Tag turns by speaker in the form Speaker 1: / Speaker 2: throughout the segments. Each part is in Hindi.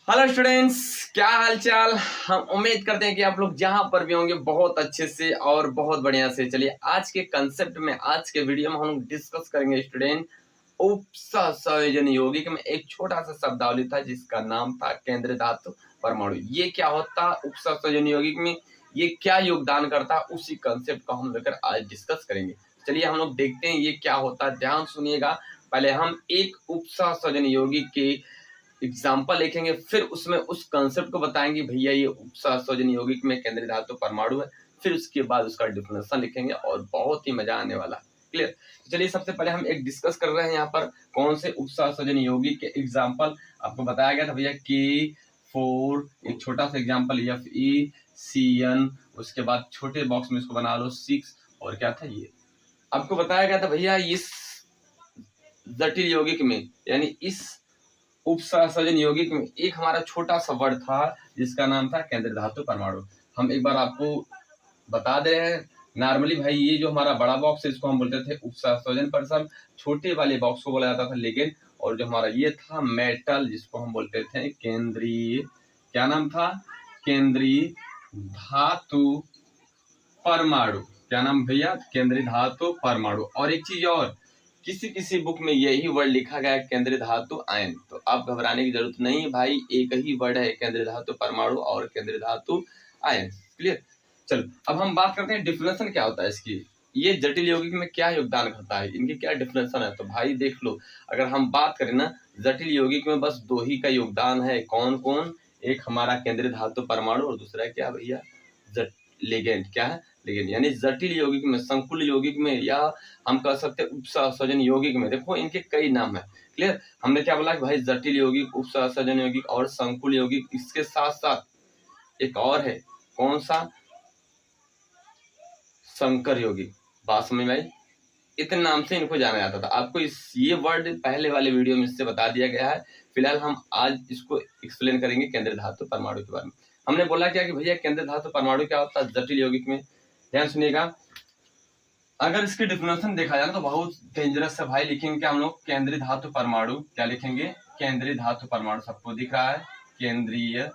Speaker 1: हेलो स्टूडेंट्स, क्या हाल चाल। हम उम्मीद करते हैं कि आप लोग जहां पर भी होंगे बहुत अच्छे से और बहुत बढ़िया से। चलिए आज के कंसेप्ट में, आज के वीडियो में हम लोग डिस्कस करेंगे स्टूडेंट उपसंयोजन यौगिक में एक छोटा सा शब्दावली था जिसका नाम था केंद्रीय धातु परमाणु। ये क्या होता उपसंयोजन यौगिक में, ये क्या योगदान करता, उसी कंसेप्ट को हम लेकर आज डिस्कस करेंगे। चलिए हम लोग देखते हैं ये क्या होता है, ध्यान सुनिएगा। पहले हम एक उपसंयोजन यौगिक के एग्जाम्पल लिखेंगे, फिर उसमें उस कंसेप्ट को बताएंगे भैया ये उपसंयोजन यौगिक में केंद्रीय धातु परमाणु है। फिर उसके बाद उसका डिफिनेशन लिखेंगे और बहुत ही मजा आने वाला। क्लियर। तो चलिए सबसे पहले हम एक डिस्कस कर रहे हैं यहाँ पर कौन से उपसंयोजन यौगिक के एग्जाम्पल आपको बताया गया था भैया। K4 एक छोटा सा एग्जाम्पल, FeCN, उसके बाद छोटे बॉक्स में इसको बना लो 6, और क्या था ये आपको बताया गया था भैया। इस जटिल यौगिक में यानी इस उपसंयोजन यौगिक में एक हमारा छोटा सा वर्ड था जिसका नाम था केंद्रीय धातु परमाणु। हम एक बार आपको बता दे रहे हैं। नॉर्मली भाई ये जो हमारा बड़ा बॉक्स है इसको हम बोलते थे उपसंयोजन परिसर, छोटे वाले बॉक्स को बोला जाता था लिगेंड, और जो हमारा ये था मेटल जिसको हम बोलते थे केंद्रीय, क्या नाम था, केंद्रीय धातु परमाणु। क्या नाम भैया, केंद्रीय धातु परमाणु। और एक चीज और, किसी किसी बुक में यही वर्ड लिखा गया है केंद्रीय धातु आयन, तो आप घबराने की जरूरत नहीं है भाई, एक ही वर्ड है केंद्रीय धातु परमाणु और केंद्रीय धातु आयन। क्लियर। चलो अब हम बात करते हैं डिफिनेशन क्या होता है इसकी, ये जटिल यौगिक में क्या योगदान करता है, इनकी क्या डिफिनेशन है। तो भाई देख लो, अगर हम बात करें ना जटिल यौगिक में बस दो ही का योगदान है। कौन कौन, एक हमारा केंद्रीय धातु परमाणु और दूसरा क्या भैया लिगेंड। क्या है, लिगेंड। यानी जटिल यौगिक में, संकुल यौगिक में, या हम कह सकते हैं उपसंयोजन यौगिक में, देखो इनके कई नाम है। क्लियर। हमने क्या बोला कि भाई जटिल यौगिक, उपसंयोजन यौगिक और संकुल यौगिक, इसके साथ साथ एक और है, कौन सा, संकर यौगिक। बात समझ में आई। इतने नाम से इनको जाना जाता था। आपको ये वर्ड पहले वाले वीडियो में इससे बता दिया गया है। फिलहाल हम आज इसको एक्सप्लेन करेंगे केंद्रीय धातु परमाणु के बारे में। हमने बोला क्या कि भैया केंद्रीय धातु परमाणु क्या होता है जटिल यौगिक में। ध्यान सुनिएगा, अगर इसकी डिफिनेशन देखा जाए तो बहुत डेंजरस है भाई। लिखेंगे क्या हम लोग, केंद्रीय धातु परमाणु। क्या लिखेंगे, केंद्रीय धातु परमाणु। सबको दिख रहा है, केंद्रीय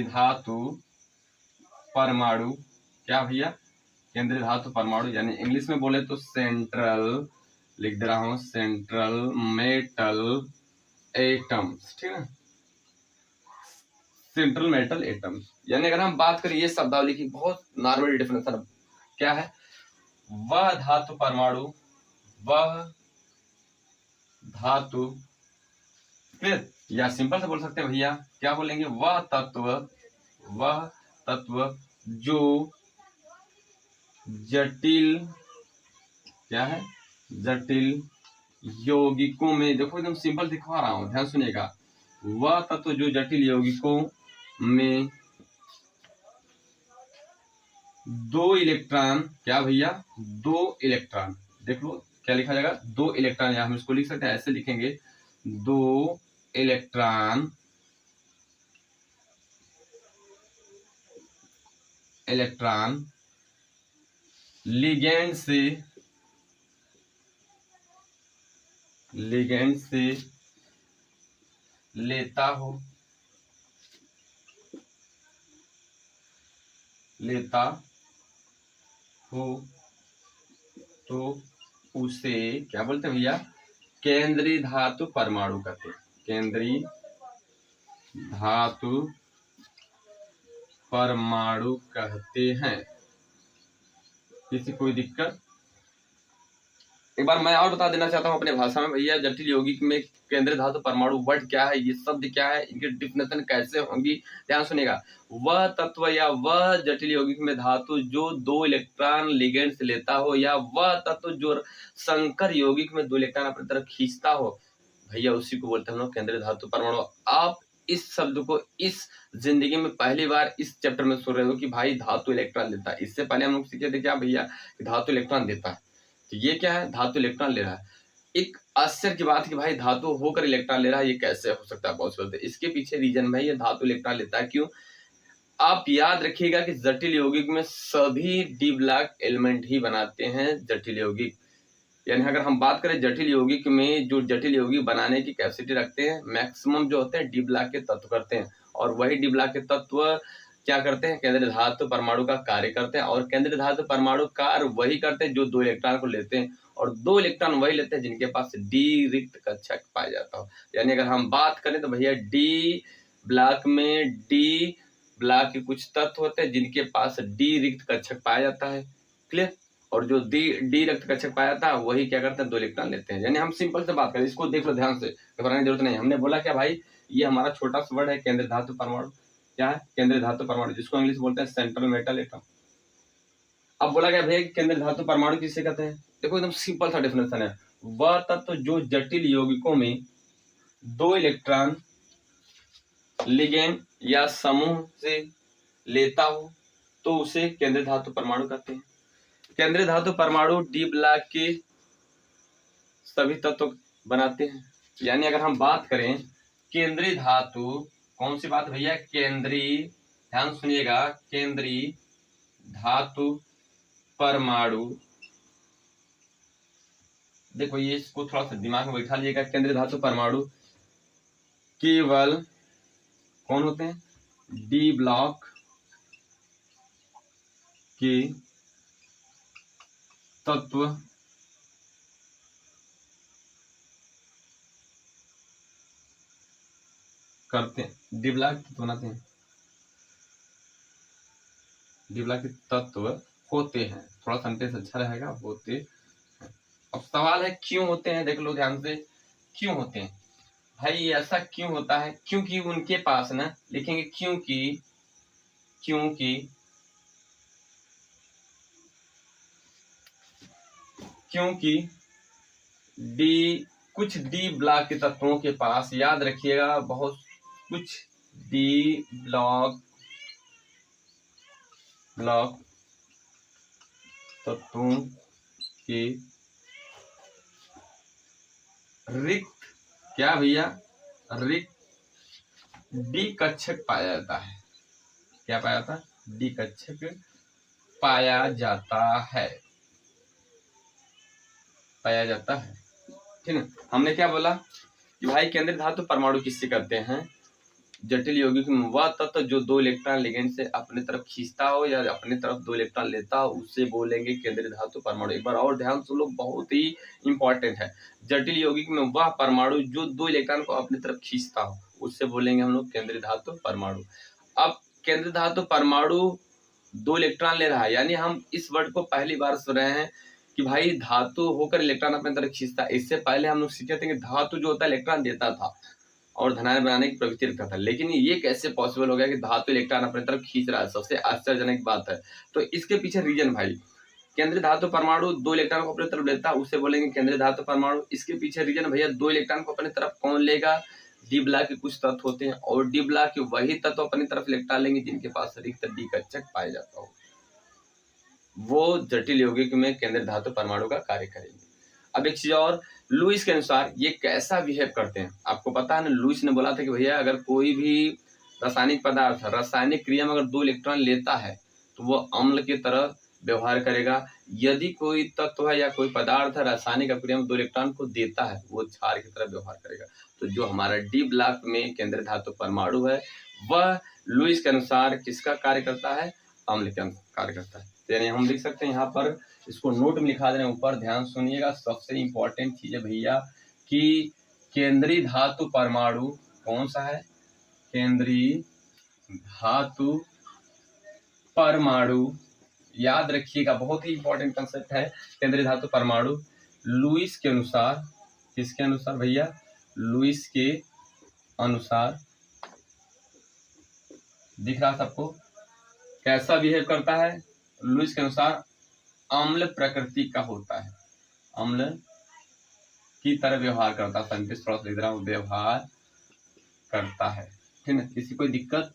Speaker 1: धातु परमाणु। क्या भैया, केंद्रीय धातु परमाणु, यानी इंग्लिश में बोले तो सेंट्रल, लिख दे रहा हूं, सेंट्रल मेटल एटम्स। ठीक है, सेंट्रल मेटल एटम्स। यानी अगर हम बात करें ये शब्दावली की बहुत नॉर्मल डिफिनेशन क्या है, वह धातु परमाणु, वह धातु, फिर या सिंपल से बोल सकते हैं भैया, क्या बोलेंगे, वह तत्व जो जटिल, क्या है, जटिल यौगिकों में, देखो एकदम सिंपल दिखा रहा हूं, ध्यान सुनिएगा, वह तत्व जो जटिल यौगिकों में दो इलेक्ट्रॉन, क्या भैया, दो इलेक्ट्रॉन, देख लो क्या लिखा जाएगा, दो इलेक्ट्रॉन, या हम इसको लिख सकते हैं ऐसे लिखेंगे, दो इलेक्ट्रॉन, लिगेंड से लेता हो तो उसे क्या बोलते हैं भैया, केंद्रीय धातु परमाणु कहते हैं। केंद्रीय धातु परमाणु कहते हैं। किसी कोई दिक्कत। एक बार मैं और बता देना चाहता हूं अपने भाषा में भैया, जटिल यौगिक में केंद्रीय धातु परमाणु वर्ड क्या है, ये शब्द क्या है, इनकी डिफिनेशन कैसे होंगी, ध्यान सुनिएगा। वह तत्व या वह जटिल यौगिक में धातु जो दो इलेक्ट्रॉन लिगेंड से लेता हो, या वह तत्व जो संकर यौगिक में दो इलेक्ट्रॉन अपनी तरफ खींचता हो, भैया उसी को बोलते हैं हम लोग केंद्रीय धातु परमाणु। आप इस शब्द को इस जिंदगी में पहली बार इस चैप्टर में सुन रहे हो कि भाई धातु इलेक्ट्रॉन देता है। इससे पहले हम लोग सीखे थे क्या भैया, धातु इलेक्ट्रॉन देता है। तो ये क्या है, धातु इलेक्ट्रॉन ले रहा है। एक आश्चर्य की बात है कि भाई धातु होकर इलेक्ट्रॉन ले रहा है, ये कैसे हो सकता है पॉसिबल। तो इसके पीछे रीजन भाई ये धातु इलेक्ट्रॉन लेता है क्यों। आप याद रखिएगा कि जटिल यौगिक में सभी डी ब्लॉक एलिमेंट ही बनाते हैं जटिल यौगिक। यानी अगर हम बात करें जटिल यौगिक में, जो जटिल यौगिक बनाने की कैपेसिटी रखते हैं, मैक्सिमम जो होते हैं डी ब्लॉक के तत्व करते हैं, और वही डी ब्लॉक के तत्व क्या करते हैं, केंद्रीय धातु परमाणु का कार्य करते हैं, और केंद्रीय धातु परमाणु कार्य वही करते हैं जो 2 इलेक्ट्रॉन को लेते हैं, और 2 इलेक्ट्रॉन वही लेते हैं जिनके पास डी रिक्त कक्षक पाया जाता हो। यानी अगर हम बात करें तो भैया डी ब्लॉक में डी ब्लॉक के कुछ तत्व होते हैं जिनके पास डी रिक्त कक्षक पाया जाता है, क्लियर। और जो डी रक्त कक्षक पाया जाता है वही क्या करते हैं, 2 इलेक्ट्रॉन लेते हैं। यानी हम सिंपल से बात करें, इसको देख लो ध्यान से, घबराने की जरूरत नहीं। हमने बोला क्या भाई, ये हमारा छोटा सा वर्ड है केंद्रीय धातु परमाणु। क्या है, केंद्रीय धातु परमाणु, जिसको इंग्लिश बोलते हैं सेंट्रल मेटल एटम। अब बोला गया भैया केंद्रीय धातु परमाणु किसे कहते हैं, देखो एकदम सिंपल सा डेफिनेशन है, वह तत्व जो जटिल यौगिकों में 2 इलेक्ट्रॉन लिगेंड या समूह से लेता हो तो उसे केंद्रीय धातु परमाणु कहते हैं। केंद्रीय धातु परमाणु डी ब्लॉक के सभी तत्व बनाते हैं। यानी अगर हम बात करें केंद्रीय धातु, कौन सी बात भैया, केंद्रीय, ध्यान सुनिएगा, केंद्रीय धातु परमाणु, देखो ये इसको थोड़ा सा दिमाग में बैठा लीजिएगा। केंद्रीय धातु परमाणु केवल कौन होते हैं, डी ब्लॉक के तत्व करते हैं, डी ब्लॉक बनाते हैं, डी ब्लॉक के तत्व होते हैं। थोड़ा सेंटेंस अच्छा रहेगा, होते हैं। अब सवाल है क्यों होते हैं, देख लो ध्यान से, क्यों होते हैं भाई, ऐसा क्यों होता है, क्योंकि उनके पास ना, लिखेंगे क्योंकि कुछ डी ब्लॉक के तत्वों के पास, याद रखिएगा, बहुत कुछ डी ब्लॉक तत्वों के रिक्त, क्या भैया, रिक्त डी कक्षक पाया जाता है। क्या पाया जाता है, डी कक्षक पाया जाता है, ठीक है। हमने क्या बोला कि भाई केंद्रीय धातु परमाणु किससे करते हैं, जटिल यौगिक में वह तत्व जो 2 इलेक्ट्रॉन लिगेंड से अपने तरफ खींचता हो या अपने तरफ 2 इलेक्ट्रॉन लेता हो, उससे बोलेंगे केंद्रीय धातु परमाणु। एक बार और ध्यान सुन लो, बहुत ही इंपॉर्टेंट है। जटिल यौगिक में वह परमाणु जो 2 इलेक्ट्रॉन को अपनी तरफ खींचता हो, उससे बोलेंगे हम लोग केंद्रीय धातु परमाणु। अब केंद्रीय धातु परमाणु 2 इलेक्ट्रॉन ले रहा है, यानी हम इस वर्ड को पहली बार सुन रहे हैं कि भाई धातु होकर इलेक्ट्रॉन अपने तरफ खींचता है। इससे पहले हम लोग सीखे थे कि धातु जो होता है इलेक्ट्रॉन देता था और धनायन बनाने की प्रवृत्ति रखता था, लेकिन ये कैसे पॉसिबल हो गया कि धातु इलेक्ट्रॉन अपने तरफ खींच रहा है, सबसे आश्चर्यजनक बात है। तो इसके पीछे रीजन भाई, केंद्रीय धातु परमाणु 2 इलेक्ट्रॉन को अपने तरफ लेता है, उसे बोलेंगे केंद्रीय धातु परमाणु। इसके पीछे रीजन भैया, 2 इलेक्ट्रॉन को अपने तरफ कौन लेगा, डी ब्लॉक के कुछ तत्व होते हैं, और डी ब्लॉक के वही तत्व अपनी तरफ इलेक्ट्रॉन लेंगे जिनके पास रिक्त डी कक्षक पाया जाता हो, वो जटिल यौगिक में केंद्रीय धातु परमाणु का कार्य करेंगे। अब एक चीज और, लुईस के अनुसार ये कैसा बिहेव करते हैं, आपको पता है ना, लुईस ने बोला था कि भैया अगर कोई भी रासायनिक पदार्थ रासायनिक क्रिया में अगर 2 इलेक्ट्रॉन लेता है तो वो अम्ल की तरह व्यवहार करेगा। यदि कोई तत्व है या कोई पदार्थ है रासायनिक अभिक्रिया में 2 इलेक्ट्रॉन को देता है, वो क्षार की तरह व्यवहार करेगा। तो जो हमारा डी ब्लॉक में केंद्रीय धातु परमाणु है, वह लुईस के अनुसार किसका कार्य करता है, अम्ल का कार्य करता है। यानी हम लिख सकते हैं यहाँ पर, इसको नोट में लिखा दे रहे हैं ऊपर, ध्यान सुनिएगा, सबसे इंपॉर्टेंट चीज है भैया कि केंद्रीय धातु परमाणु कौन सा है, केंद्रीय धातु परमाणु, याद रखिएगा, बहुत ही इंपॉर्टेंट कंसेप्ट है केंद्रीय धातु परमाणु। लुईस के अनुसार, किसके अनुसार भैया, लुईस के अनुसार, दिख रहा सबको कैसा बिहेव करता है, लुईस के अनुसार अम्ल प्रकृति का होता है, अम्ल की तरह व्यवहार करता है। सेंटेंस थोड़ा सा लिख रहा हूँ, व्यवहार करता है, ठीक है। किसी कोई दिक्कत,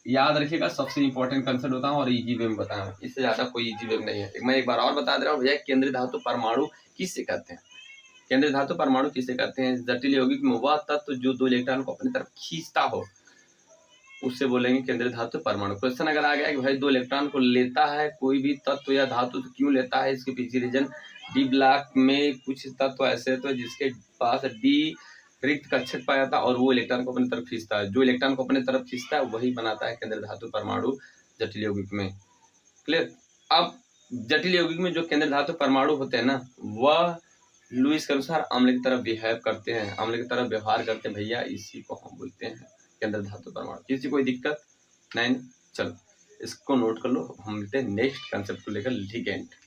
Speaker 1: याद रखिएगा, सबसे इंपॉर्टेंट कंसेप्ट होता है और इजी वे में बताना, इससे ज्यादा कोई इजी वे में नहीं है। मैं एक बार और बता दे रहा हूँ भैया, केंद्रीय धातु परमाणु किससे कहते हैं, केंद्रीय धातु परमाणु किसे कहते हैं, जटिल यौगिक में वह तत्व जो 2 इलेक्ट्रॉन को अपनी तरफ खींचता हो, उससे बोलेंगे केंद्रीय धातु परमाणु। क्वेश्चन अगर आ गया कि भाई 2 इलेक्ट्रॉन को लेता है कोई भी तत्व या धातु, तो क्यों लेता है, इसके पीछे रीजन डी ब्लॉक में कुछ तत्व ऐसे तो जिसके पास डी रिक्त कक्षक पाया जाता है और वो इलेक्ट्रॉन को अपनी तरफ खींचता है। जो इलेक्ट्रॉन को अपनी तरफ खींचता है वही बनाता है केंद्र धातु परमाणु जटिल यौगिक में। क्लियर। अब जटिल यौगिक में जो केंद्र धातु परमाणु होते हैं ना, वह लुईस के अनुसार अम्ल की तरफ बिहेव करते हैं, अम्ल की तरफ व्यवहार करते हैं भैया, इसी को हम बोलते हैं केंद्र धातु परमाणु। किसी कोई दिक्कत नहीं? चलो इसको नोट कर लो, हम मिलते हैं नेक्स्ट कंसेप्ट को लेकर। ठीक है।